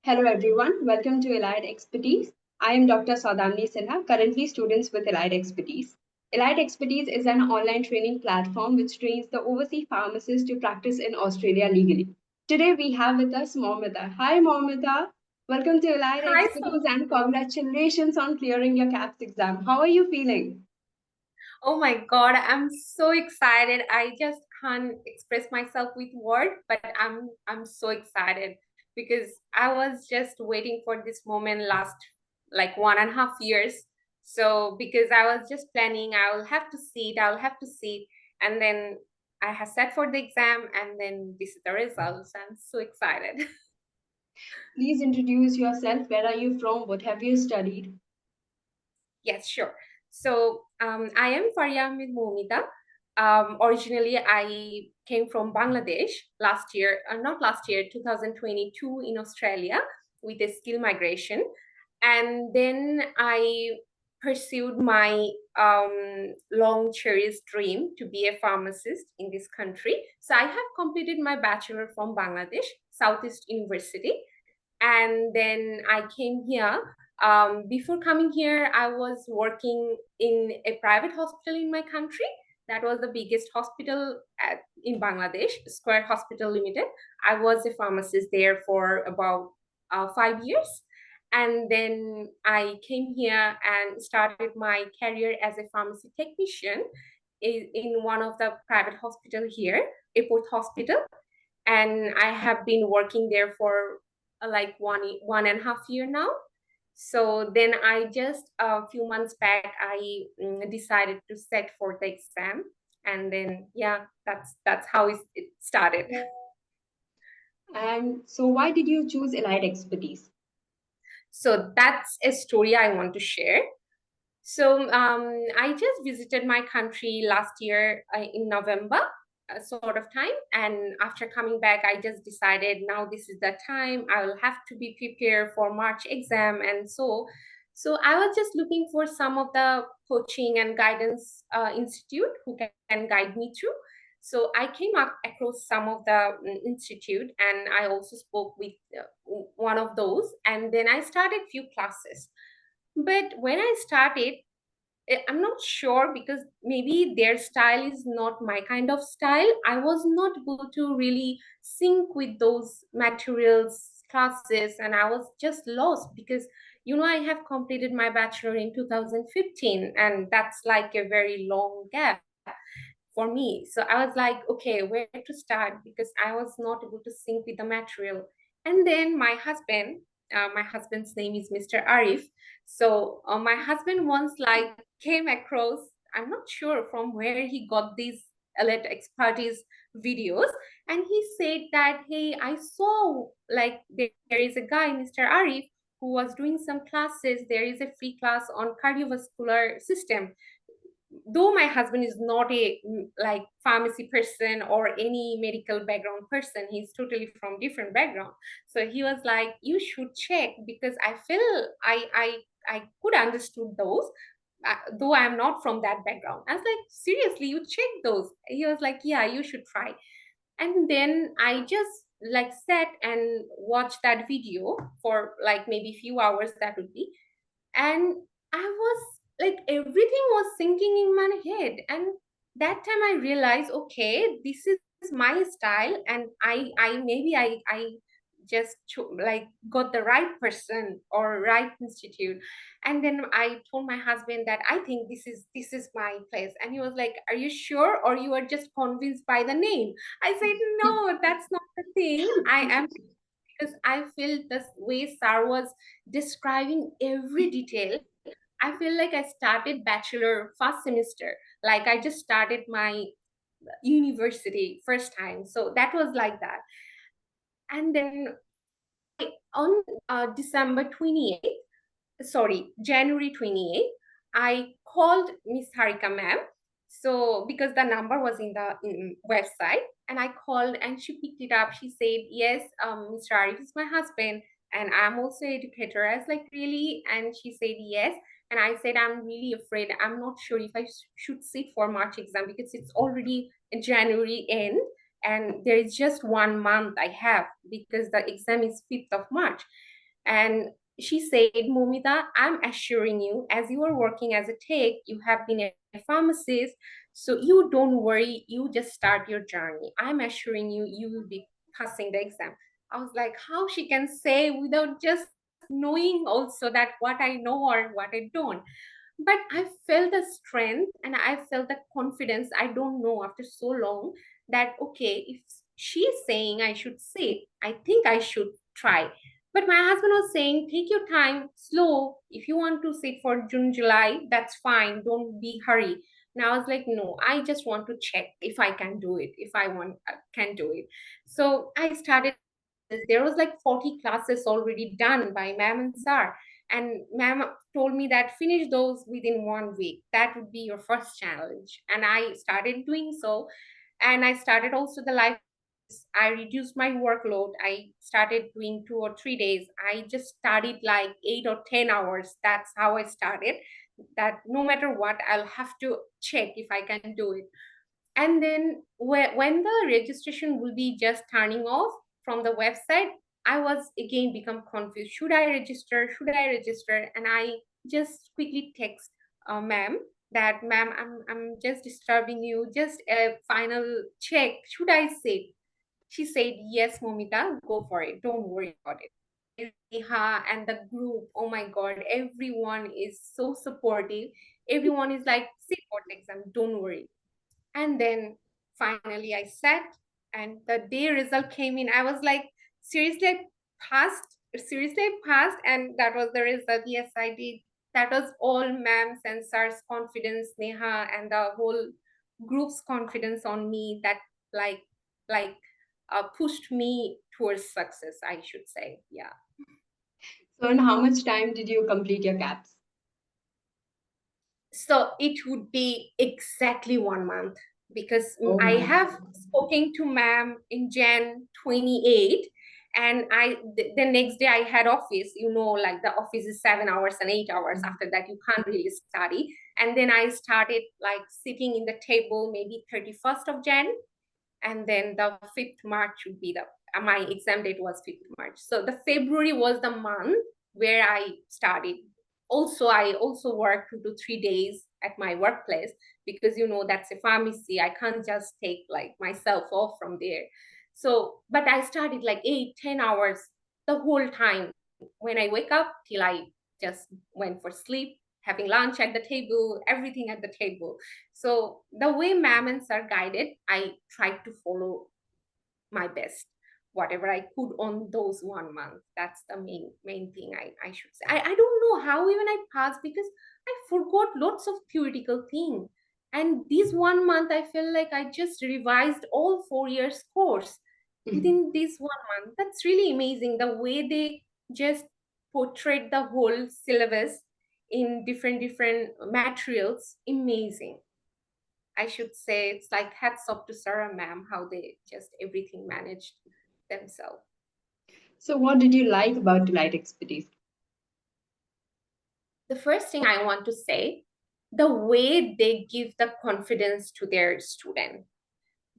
Hello everyone, welcome to Allied Expertise. I am Dr. Saudamni Sinha, currently students with Allied Expertise. Allied Expertise is an online training platform which trains the overseas pharmacists to practice in Australia legally. Today we have with us Moumita. Hi Moumita, welcome to Allied Hi, Expertise and congratulations on clearing your KAPS exam. How are you feeling? oh my God, I'm so excited. I just can't express myself with words, but I'm so excited because I was just waiting for this moment last like 1.5 years. So because I was just planning, I'll have to sit, and then I have sat for the exam, and then this is the results. I'm so excited. Please introduce yourself. Where are you from? What have you studied? Yes, sure. So I am Faria Ahmed Moumita. Originally, I came from Bangladesh last year, not last year, 2022 in Australia with a skill migration. And then I pursued my long cherished dream to be a pharmacist in this country. So I have completed my bachelor from Bangladesh, Southeast University. And then I came here. Before coming here, I was working in a private hospital in my country. That was the biggest hospital in Bangladesh, Square Hospital Limited. I was a pharmacist there for about 5 years. And then I came here and started my career as a pharmacy technician in one of the private hospital here, Airport Hospital. And I have been working there for like 1.5 year now. So then I just a few months back I decided to set for the exam, and then yeah, that's how it started. And so why did you choose Allied Expertise? So that's a story I want to share. So I just visited my country last year in November, sort of time. And after coming back, I just decided now this is the time I will have to be prepared for March exam. And so I was just looking for some of the coaching and guidance institute who can guide me through. So I came up across some of the institute, and I also spoke with one of those. And then I started few classes. But when I started, I'm not sure because maybe their style is not my kind of style. I was not able to really sync with those materials classes, and I was just lost because I have completed my bachelor in 2015, and that's like a very long gap for me. So I was like, okay, where to start, because I was not able to sync with the material. And then my husband's name is Mr. Arief. So my husband once like came across, I'm not sure from where he got these elite expertise videos, and he said that, hey, I saw like there is a guy, Mr. Arief, who was doing some classes. There is a free class on cardiovascular system. Though my husband is not a like pharmacy person or any medical background person, he's totally from different background. So he was like, you should check, because I feel I could understood those, though I'm not from that background. I was like, seriously, you check those? He was like, yeah, you should try. And then I just like sat and watched that video for like maybe few hours, that would be. And I was like, everything was sinking in my head. And that time I realized, okay, this is my style, and I just like got the right person or right institute. And then I told my husband that I think this is my place, and he was like, are you sure, or you are just convinced by the name? I said, no, that's not the thing. I am, because I feel the way Sar was describing every detail. I feel like I started bachelor first semester, like I just started my university first time. So that was like that. And then on December 28th, sorry, January 28th, I called Miss Harika ma'am. So because the number was in the website, and I called and she picked it up. She said, yes, Mr. Arief is my husband, and I'm also an educator. I was like, really? And she said, yes. And I said, I'm really afraid. I'm not sure if I should sit for March exam because it's already January end, and there is just 1 month I have because the exam is 5th of March. And she said, Moumita, I'm assuring you, as you are working as a tech, you have been a pharmacist, so you don't worry, you just start your journey. I'm assuring you, you will be passing the exam. I was like, how she can say without just knowing also that what I know or what I don't. But I felt the strength and I felt the confidence. I don't know, after so long, that okay, if she is saying I should sit, I think I should try. But my husband was saying, take your time, slow. If you want to sit for June, July, that's fine. Don't be hurry. And I was like, no, I just want to check if I can do it, if I want can do it. So I started. There was like 40 classes already done by ma'am and sir. And ma'am told me that finish those within 1 week. That would be your first challenge. And I started doing so. And I started also the life. I reduced my workload. I started doing 2 or 3 days. I just studied like 8 or 10 hours. That's how I started. That no matter what, I'll have to check if I can do it. And then when the registration will be just turning off from the website, I was again become confused. Should I register? Should I register? And I just quickly text ma'am that, ma'am, I'm just disturbing you. Just a final check. Should I say? She said, yes, Moumita, go for it. Don't worry about it. Neha and the group, oh my God, everyone is so supportive. Everyone is like, sit for the exam, don't worry. And then finally I sat, and the day result came in. I was like, seriously, I passed. Seriously, I passed. And that was the result. Yes, I did. That was all ma'am and sir's confidence, Neha, and the whole group's confidence on me that like like pushed me towards success, I should say. Yeah. So, in how much time did you complete your CAPS? So it would be exactly 1 month, because Oh I my. have spoken to ma'am in Jan 28, and the next day I had office, like the office is 7 hours and 8 hours. After that, you can't really study. And then I started like sitting in the table maybe 31st of Jan, and then the 5th March would be the my exam date was 5th March. So the February was the month where I started. Also, I also work 2 to 3 days at my workplace, because that's a pharmacy. I can't just take like myself off from there. So, but I started like 8, 10 hours the whole time, when I wake up till I just went for sleep, having lunch at the table, everything at the table. So the way ma'am and sir guided, I tried to follow my best, whatever I could on those 1 month. That's the main thing I should say. I don't know how even I passed, because I forgot lots of theoretical thing. And this 1 month, I feel like I just revised all 4 years course within this 1 month. That's really amazing. The way they just portrayed the whole syllabus in different materials, amazing. I should say it's like hats off to Sarah ma'am, how they just everything managed themselves. So, what did you like about Delight Expertise? The first thing I want to say, the way they give the confidence to their student.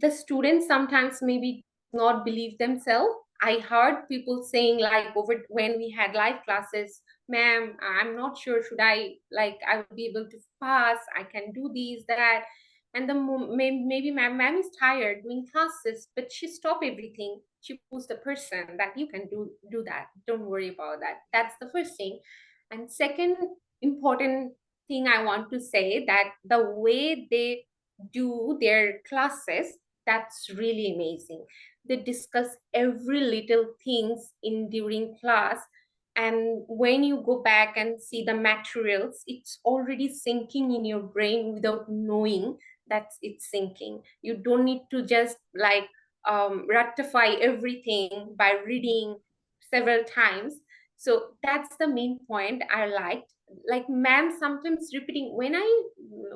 The students sometimes maybe not believe themselves. I heard people saying like over when we had live classes, ma'am, I'm not sure should I will be able to pass, I can do these, that. And maybe ma'am is tired doing classes, but she stopped everything. She pushed the person that you can do that. Don't worry about that. That's the first thing. And second important thing I want to say, that the way they do their classes, that's really amazing. They discuss every little things in during class, and when you go back and see the materials, it's already sinking in your brain without knowing that it's sinking. You don't need to just like ratify everything by reading several times. So that's the main point I liked. Like ma'am sometimes repeating, when I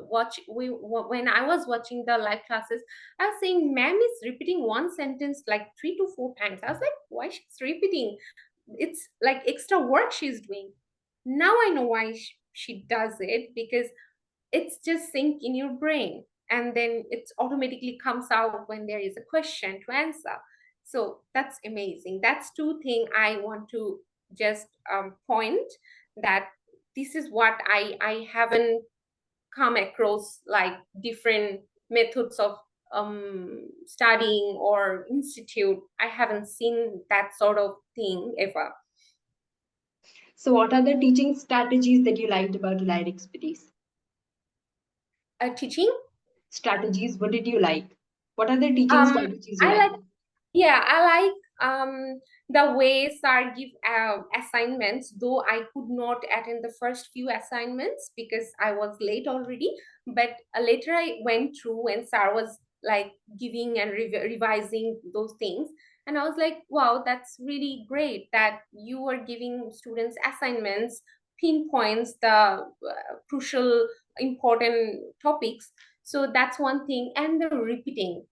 was watching the live classes, I was saying, ma'am is repeating one sentence like 3 to 4 times. I was like, why she's repeating? It's like extra work she's doing. Now I know why she does it, because it's just sync in your brain, and then it automatically comes out when there is a question to answer. So that's amazing. That's two things I want to just point that this is what I haven't come across, like different methods of studying or institute. I haven't seen that sort of thing ever. So, what are the teaching strategies that you liked about allied expertise? Teaching, Strategies, what did you like? What are the teaching um, strategies you I like? like, yeah, I like the way SAR give assignments, though I could not attend the first few assignments because I was late already. But later I went through when SAR was like giving and revising those things. And I was like, wow, that's really great that you are giving students assignments, pinpoints the crucial, important topics. So that's one thing. And the repeating,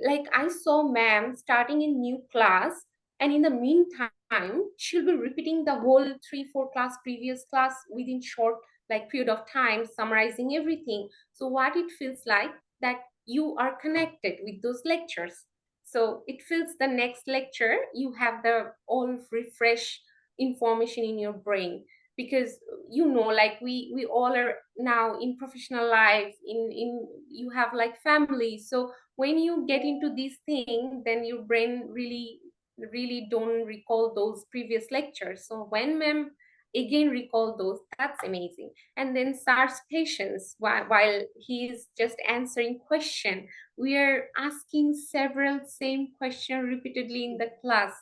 like I saw ma'am starting in new class, and in the meantime she'll be repeating the whole 3 4 class previous class within short like period of time, summarizing everything. So what it feels like that you are connected with those lectures, so it feels the next lecture you have the all refresh information in your brain. Because like we all are now in professional life, in you have like family, so when you get into these things, then your brain really don't recall those previous lectures. So when ma'am again recall those, that's amazing. And then SAR's patience while he is just answering question, we are asking several same question repeatedly in the class,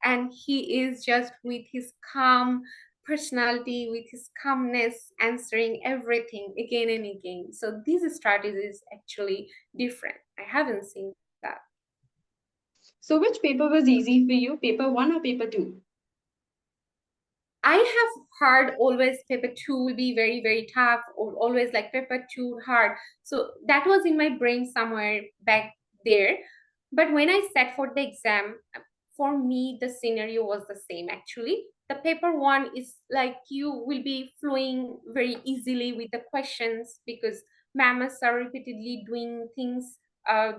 and he is just with his calm personality, with his calmness, answering everything again and again. So these strategies actually different. I haven't seen that. So, which paper was easy for you, paper one or paper two? I have heard always paper two will be very, very tough, or always like paper two hard. So that was in my brain somewhere back there. But when I sat for the exam, for me, the scenario was the same actually. The paper one is like you will be flowing very easily with the questions because mammas are repeatedly doing things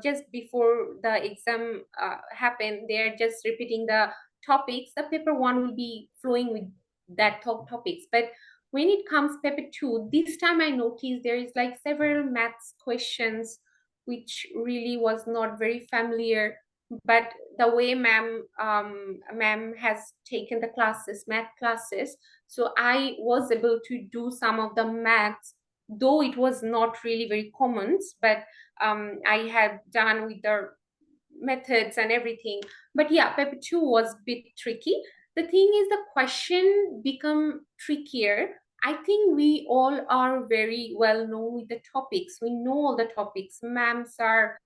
just before the exam happen. They're just repeating the topics. The paper one will be flowing with that topics. But when it comes paper two, this time I noticed there is like several maths questions which really was not very familiar. But the way ma'am has taken the classes, math classes, so I was able to do some of the maths, though it was not really very common. But I had done with the methods and everything. But yeah, paper two was a bit tricky. The thing is, the question become trickier. I think we all are very well known with the topics. We know all the topics. Ma'am, sir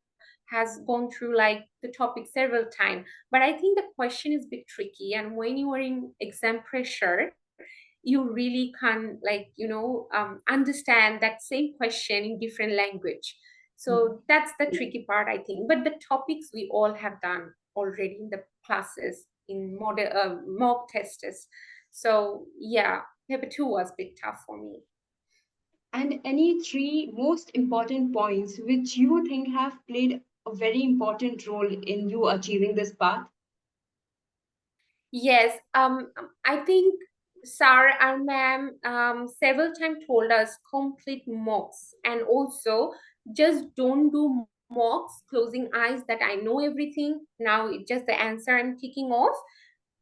has gone through like the topic several times. But I think the question is a bit tricky. And when you are in exam pressure, you really can like understand that same question in different language. So that's the tricky part, I think. But the topics we all have done already in the classes in model mock tests. So yeah, paper two was a bit tough for me. And any three most important points which you think have played a very important role in you achieving this path? Yes, I think Sir and ma'am several times told us complete mocks, and also just don't do mocks closing eyes that I know everything. Now it's just the answer I'm ticking off.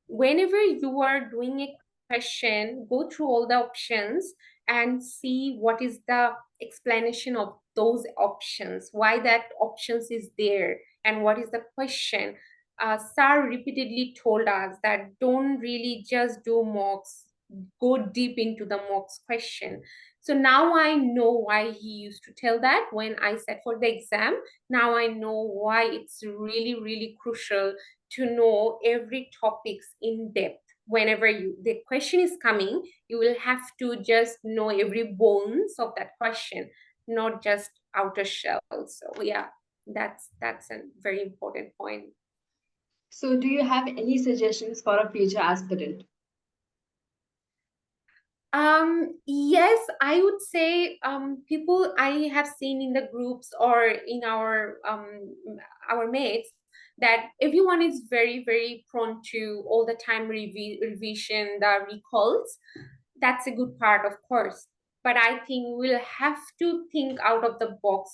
Whenever you are doing a question, go through all the options and see what is the explanation of those options, why that options is there, and what is the question. Sir repeatedly told us that don't really just do mocks, go deep into the mocks question. So now I know why he used to tell that when I sat for the exam. Now I know why it's really, really crucial to know every topics in depth. Whenever the question is coming, you will have to just know every bones of that question, not just outer shell. So yeah, that's a very important point. So, do you have any suggestions for a future aspirant? Yes, I would say people I have seen in the groups or in our mates, that everyone is very, very prone to all the time revision, the recalls. That's a good part, of course. But I think we'll have to think out of the box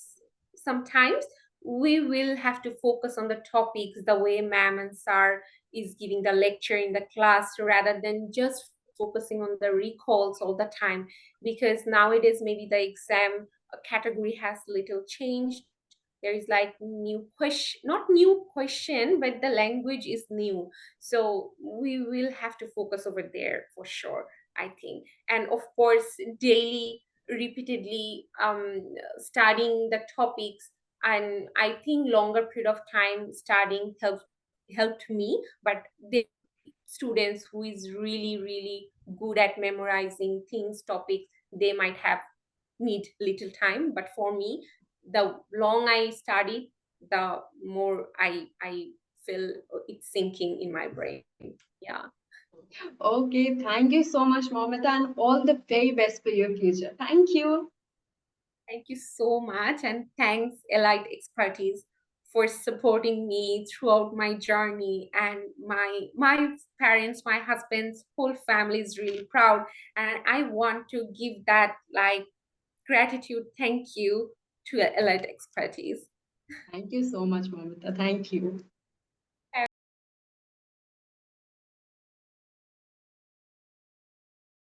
sometimes. We will have to focus on the topics the way ma'am and sir is giving the lecture in the class, rather than just focusing on the recalls all the time. Because nowadays maybe the exam category has little changed. There is like new question, not new question, but the language is new. So we will have to focus over there for sure, I think. And of course, daily, repeatedly studying the topics. And I think longer period of time studying helped me. But the students who is really, really good at memorizing things, topics, they might have need little time. But for me, the long I study, the more I feel it's sinking in my brain. Yeah. Okay, thank you so much, Moumita, and all the very best for your future. Thank you. Thank you so much, and thanks Allied Expertise for supporting me throughout my journey. And my parents, my husband's whole family is really proud, and I want to give that like gratitude, thank you to Allied Expertise. Thank you so much, Moumita. Thank you.